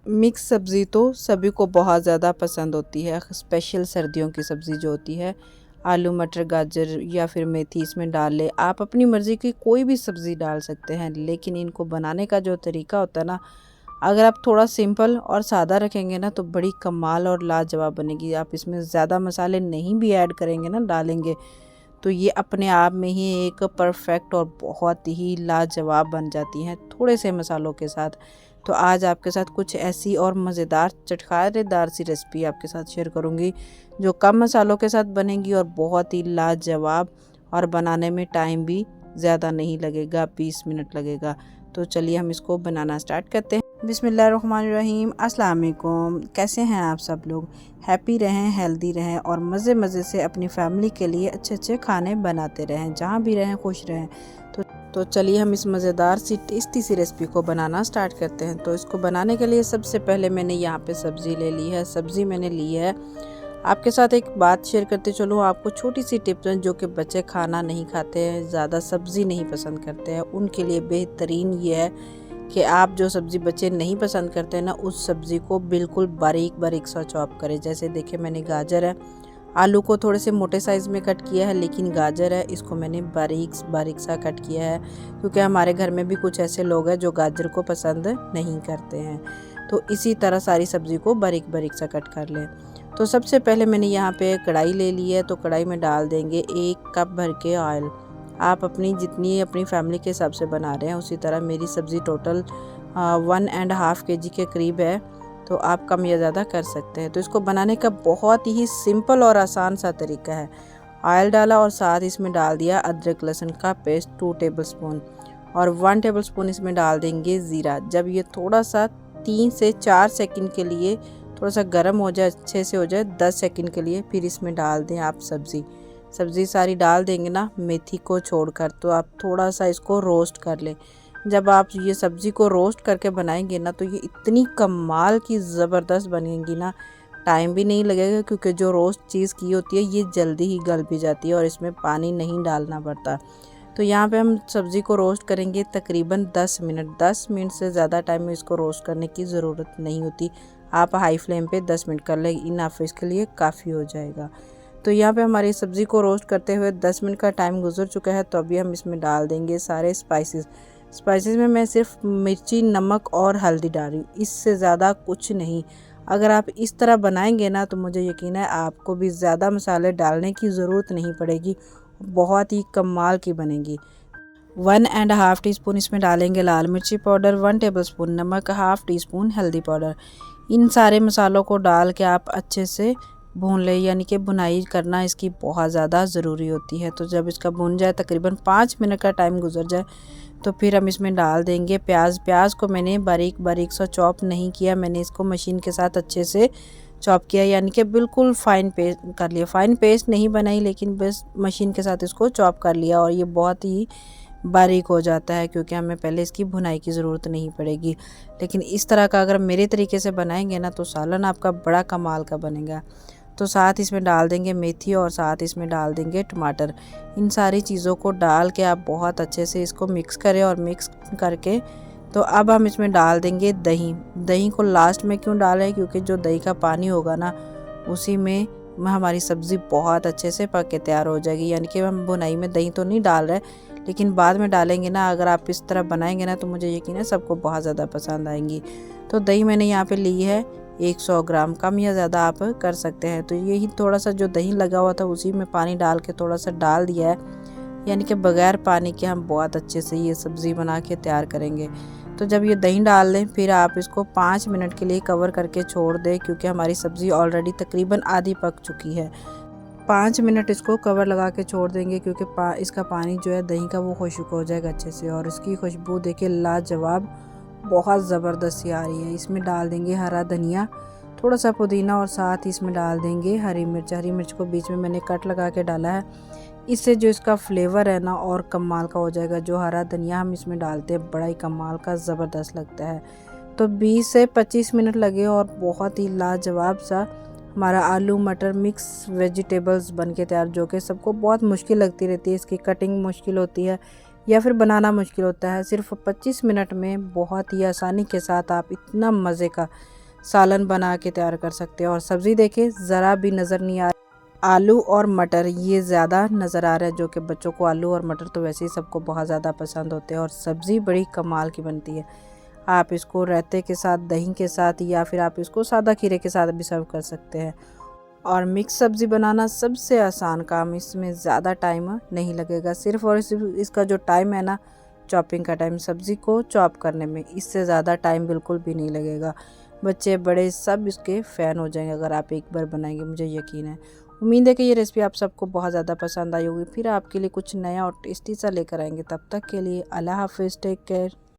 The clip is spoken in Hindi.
मिक्स सब्ज़ी तो सभी को बहुत ज़्यादा पसंद होती है। स्पेशल सर्दियों की सब्ज़ी जो होती है, आलू मटर गाजर या फिर मेथी इसमें डाल ले। आप अपनी मर्ज़ी की कोई भी सब्ज़ी डाल सकते हैं, लेकिन इनको बनाने का जो तरीका होता है ना, अगर आप थोड़ा सिंपल और सादा रखेंगे ना तो बड़ी कमाल और लाजवाब बनेगी। आप इसमें ज़्यादा मसाले नहीं भी ऐड करेंगे ना, डालेंगे, तो ये अपने आप में ही एक परफेक्ट और बहुत ही लाजवाब बन जाती हैं थोड़े से मसालों के साथ। तो आज आपके साथ कुछ ऐसी और मज़ेदार चटखारेदार सी रेसिपी आपके साथ शेयर करूँगी, जो कम मसालों के साथ बनेगी और बहुत ही लाजवाब, और बनाने में टाइम भी ज़्यादा नहीं लगेगा, 20 मिनट लगेगा। तो चलिए हम इसको बनाना स्टार्ट करते हैं। बिस्मिल्लाहिर्रहमानिर्रहीम। अस्सलाम वालेकुम। कैसे हैं आप सब लोग? हैप्पी रहें, हेल्दी रहें और मज़े मज़े से अपनी फैमिली के लिए अच्छे अच्छे खाने बनाते रहें, जहाँ भी रहें खुश रहें। तो चलिए हम इस मज़ेदार सी टेस्टी सी रेसिपी को बनाना स्टार्ट करते हैं। तो इसको बनाने के लिए सबसे पहले मैंने यहाँ पे सब्ज़ी ले ली है। सब्ज़ी मैंने ली है, आपके साथ एक बात शेयर करते चलो, आपको छोटी सी टिप्स हैं जो कि बच्चे खाना नहीं खाते हैं, ज़्यादा सब्ज़ी नहीं पसंद करते हैं, उनके लिए बेहतरीन ये है कि आप जो सब्ज़ी बच्चे नहीं पसंद करते हैं ना, उस सब्ज़ी को बिल्कुल बारीक बारीक सा चॉप करें। जैसे देखिए, मैंने गाजर है, आलू को थोड़े से मोटे साइज़ में कट किया है, लेकिन गाजर है इसको मैंने बारीक बारीक सा कट किया है, क्योंकि हमारे घर में भी कुछ ऐसे लोग हैं जो गाजर को पसंद नहीं करते हैं। तो इसी तरह सारी सब्ज़ी को बारीक बारीक सा कट कर लें। तो सबसे पहले मैंने यहाँ पे कढ़ाई ले ली है, तो कढ़ाई में डाल देंगे 1 कप भर के ऑयल। आप जितनी अपनी फैमिली के हिसाब से बना रहे हैं उसी तरह। मेरी सब्ज़ी टोटल 1.5 kg के करीब है, तो आप कम या ज़्यादा कर सकते हैं। तो इसको बनाने का बहुत ही सिंपल और आसान सा तरीका है। ऑयल डाला और साथ इसमें डाल दिया अदरक लहसुन का पेस्ट 2 टेबलस्पून, और 1 टेबलस्पून इसमें डाल देंगे ज़ीरा। जब ये थोड़ा सा 3 से 4 सेकंड के लिए थोड़ा सा गर्म हो जाए, अच्छे से हो जाए 10 सेकंड के लिए, फिर इसमें डाल दें आप सब्ज़ी सारी डाल देंगे ना, मेथी को छोड़कर। तो आप थोड़ा सा इसको रोस्ट कर लें। जब आप ये सब्ज़ी को रोस्ट करके बनाएंगे ना, तो ये इतनी कमाल की ज़बरदस्त बनेगी ना, टाइम भी नहीं लगेगा, क्योंकि जो रोस्ट चीज़ की होती है ये जल्दी ही गल भी जाती है और इसमें पानी नहीं डालना पड़ता। तो यहाँ पे हम सब्ज़ी को रोस्ट करेंगे तकरीबन 10 मिनट। 10 मिनट से ज़्यादा टाइम में इसको रोस्ट करने की ज़रूरत नहीं होती। आप हाई फ्लेम पे 10 मिनट कर लें, इनफ इसके लिए काफ़ी हो जाएगा। तो यहाँ पे हमारी सब्ज़ी को रोस्ट करते हुए 10 मिनट का टाइम गुजर चुका है। तो अभी हम इसमें डाल देंगे सारे स्पाइसेस में मैं सिर्फ मिर्ची, नमक और हल्दी डाल रही हूँ, इससे ज़्यादा कुछ नहीं। अगर आप इस तरह बनाएंगे ना, तो मुझे यकीन है आपको भी ज़्यादा मसाले डालने की ज़रूरत नहीं पड़ेगी, बहुत ही कमाल की बनेगी। 1.5 टीस्पून इसमें डालेंगे लाल मिर्ची पाउडर, 1 टेबलस्पून नमक, 1/2 टीस्पून हल्दी पाउडर। इन सारे मसालों को डाल के आप अच्छे से भून लें, यानी कि भुनाई करना इसकी बहुत ज़्यादा ज़रूरी होती है। तो जब इसका भून जाए, तकरीबन 5 मिनट का टाइम गुजर जाए, तो फिर हम इसमें डाल देंगे प्याज को मैंने बारीक बारीक सा चॉप नहीं किया, मैंने इसको मशीन के साथ अच्छे से चॉप किया, यानी कि बिल्कुल फ़ाइन पेस्ट कर लिया। फ़ाइन पेस्ट नहीं बनाई, लेकिन बस मशीन के साथ इसको चॉप कर लिया, और ये बहुत ही बारीक हो जाता है, क्योंकि हमें पहले इसकी भुनाई की ज़रूरत नहीं पड़ेगी। लेकिन इस तरह का अगर मेरे तरीके से बनाएंगे ना, तो सालन आपका बड़ा कमाल का बनेगा। तो साथ इसमें डाल देंगे मेथी और साथ इसमें डाल देंगे टमाटर। इन सारी चीज़ों को डाल के आप बहुत अच्छे से इसको मिक्स करें, और मिक्स करके तो अब हम इसमें डाल देंगे दही को लास्ट में क्यों डालें, क्योंकि जो दही का पानी होगा ना, उसी में हमारी सब्ज़ी बहुत अच्छे से पक के तैयार हो जाएगी। यानी कि हम भुनाई में दही तो नहीं डाल रहे, लेकिन बाद में डालेंगे ना। अगर आप इस तरह बनाएंगे ना, तो मुझे यकीन है सबको बहुत ज़्यादा पसंद आएंगी। तो दही मैंने यहाँ पे ली है 100 ग्राम, कम या ज़्यादा आप कर सकते हैं। तो यही थोड़ा सा जो दही लगा हुआ था, उसी में पानी डाल के थोड़ा सा डाल दिया है, यानी कि बगैर पानी के हम बहुत अच्छे से ये सब्ज़ी बना के तैयार करेंगे। तो जब ये दही डाल दें, फिर आप इसको 5 मिनट के लिए कवर करके छोड़ दें, क्योंकि हमारी सब्ज़ी ऑलरेडी तकरीबन आधी पक चुकी है। 5 मिनट इसको कवर लगा के छोड़ देंगे, क्योंकि इसका पानी जो है दही का, वो खुश्क हो जाएगा अच्छे से, और इसकी खुशबू देखिए लाजवाब बहुत ज़बरदस्त सी आ रही है। इसमें डाल देंगे हरा धनिया, थोड़ा सा पुदीना, और साथ ही इसमें डाल देंगे हरी मिर्च को बीच में मैंने कट लगा के डाला है। इससे जो इसका फ्लेवर है ना, और कमाल का हो जाएगा। जो हरा धनिया हम इसमें डालते हैं, बड़ा ही कमाल का ज़बरदस्त लगता है। तो 20 से 25 मिनट लगे, और बहुत ही लाजवाब सा हमारा आलू मटर मिक्स वेजिटेबल्स बन के तैयार, जो कि सबको बहुत मुश्किल लगती रहती है। इसकी कटिंग मुश्किल होती है, या फिर बनाना मुश्किल होता है। सिर्फ 25 मिनट में बहुत ही आसानी के साथ आप इतना मज़े का सालन बना के तैयार कर सकते हैं। और सब्ज़ी देखिए ज़रा भी नज़र नहीं आ रही। आलू और मटर ये ज़्यादा नज़र आ रहा है, जो कि बच्चों को आलू और मटर तो वैसे ही सबको बहुत ज़्यादा पसंद होते हैं। और सब्ज़ी बड़ी कमाल की बनती है। आप इसको रायते के साथ, दही के साथ, या फिर आप इसको सादा खीरे के साथ भी सर्व कर सकते हैं। और मिक्स सब्ज़ी बनाना सबसे आसान काम, इसमें ज़्यादा टाइम नहीं लगेगा। सिर्फ और सिर्फ इसका जो टाइम है ना, चॉपिंग का टाइम, सब्ज़ी को चॉप करने में, इससे ज़्यादा टाइम बिल्कुल भी नहीं लगेगा। बच्चे बड़े सब इसके फ़ैन हो जाएंगे अगर आप एक बार बनाएंगे, मुझे यकीन है। उम्मीद है कि ये रेसिपी आप सबको बहुत ज़्यादा पसंद आई होगी। फिर आपके लिए कुछ नया और टेस्टी सा लेकर आएंगे। तब तक के लिए अल्लाह हाफ़िज़, टेक केयर।